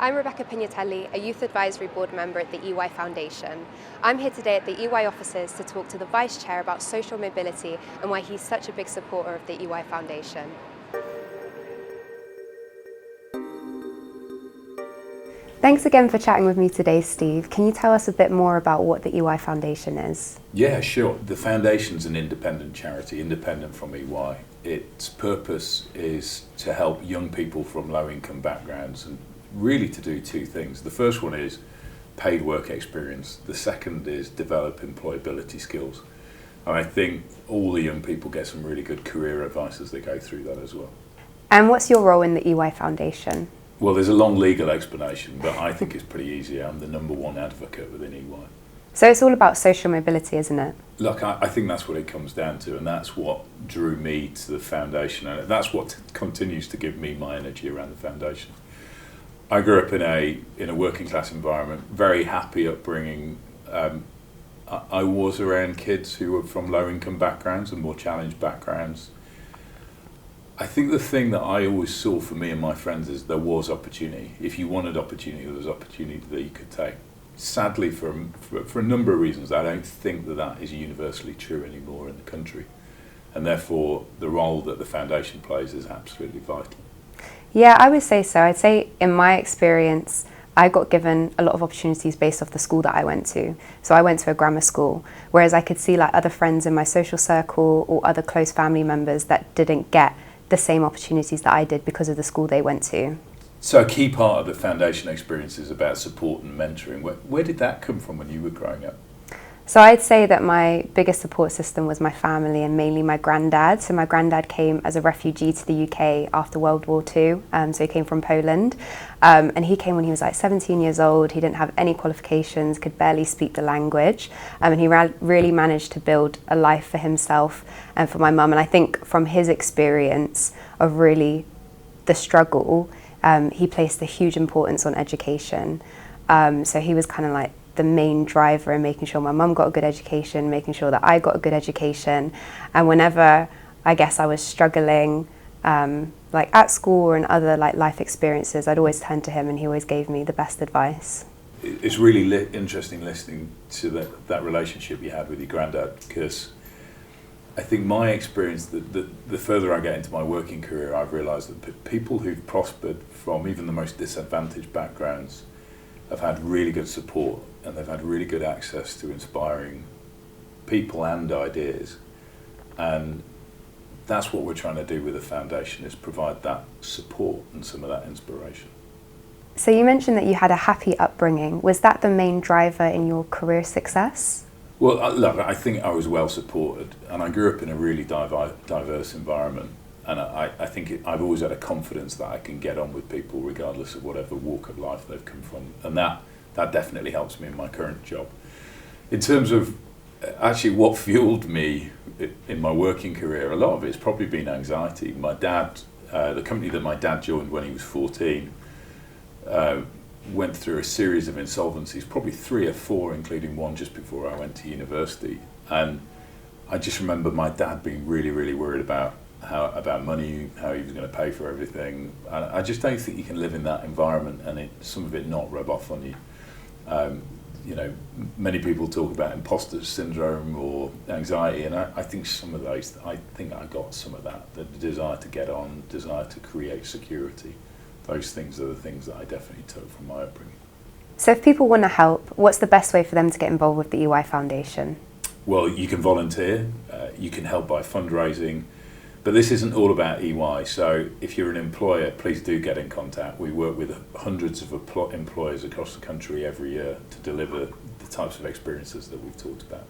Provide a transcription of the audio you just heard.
I'm Rebecca Pignatelli, a Youth Advisory Board member at the EY Foundation. I'm here today at the EY offices to talk to the Vice Chair about social mobility and why he's such a big supporter of the EY Foundation. Thanks again for chatting with me today, Steve. Can you tell us a bit more about what the EY Foundation is? Yeah, sure. The Foundation's an independent charity, independent from EY. Its purpose is to help young people from low-income backgrounds and really to do two things. The first one is paid work experience. The second is develop employability skills. And I think all the young people get some really good career advice as they go through that as well. And what's your role in the EY Foundation? Well, there's a long legal explanation, but I think it's pretty easy. I'm the number one advocate within EY. So it's all about social mobility, isn't it? Look, I think that's what it comes down to, and that's what drew me to the foundation, and that's what continues to give me my energy around the foundation. I grew up in a working class environment, very happy upbringing. I was around kids who were from low income backgrounds and more challenged backgrounds. I think the thing that I always saw for me and my friends is there was opportunity. If you wanted opportunity, there was opportunity that you could take. Sadly, for a number of reasons, I don't think that is universally true anymore in the country. And therefore, the role that the foundation plays is absolutely vital. Yeah, I would say so. I'd say in my experience, I got given a lot of opportunities based off the school that I went to. So I went to a grammar school, whereas I could see like other friends in my social circle or other close family members that didn't get the same opportunities that I did because of the school they went to. So a key part of the foundation experience is about support and mentoring. Where did that come from when you were growing up? So I'd say that my biggest support system was my family and mainly my granddad. So my granddad came as a refugee to the UK after World War II. So he came from Poland. And he came when he was like 17 years old. He didn't have any qualifications, could barely speak the language. And he really managed to build a life for himself and for my mum. And I think from his experience of really the struggle, he placed a huge importance on education. So he was kind of like the main driver in making sure my mum got a good education, making sure that I got a good education. And whenever I guess I was struggling, like at school or in other like life experiences, I'd always turn to him and he always gave me the best advice. It's really interesting listening to that relationship you had with your granddad, because I think my experience, the further I get into my working career, I've realised that people who've prospered from even the most disadvantaged backgrounds have had really good support and they've had really good access to inspiring people and ideas. And that's what we're trying to do with the foundation, is provide that support and some of that inspiration. So you mentioned that you had a happy upbringing. Was that the main driver in your career success? Well, look, I think I was well supported, and I grew up in a really diverse environment. And I think I've always had a confidence that I can get on with people regardless of whatever walk of life they've come from. And that definitely helps me in my current job. In terms of actually what fueled me in my working career, a lot of it's probably been anxiety. My dad, the company that my dad joined when he was 14, went through a series of insolvencies, probably 3 or 4, including one just before I went to university. And I just remember my dad being really, really worried about money, how he was going to pay for everything. And I just don't think you can live in that environment and some of it not rub off on you. You know, many people talk about imposter syndrome or anxiety, and I think some of those, I think I got some of that, the desire to get on, desire to create security. Those things are the things that I definitely took from my upbringing. So if people want to help, what's the best way for them to get involved with the EY Foundation? Well, you can volunteer, you can help by fundraising, but this isn't all about EY, so if you're an employer, please do get in contact. We work with hundreds of employers across the country every year to deliver the types of experiences that we've talked about.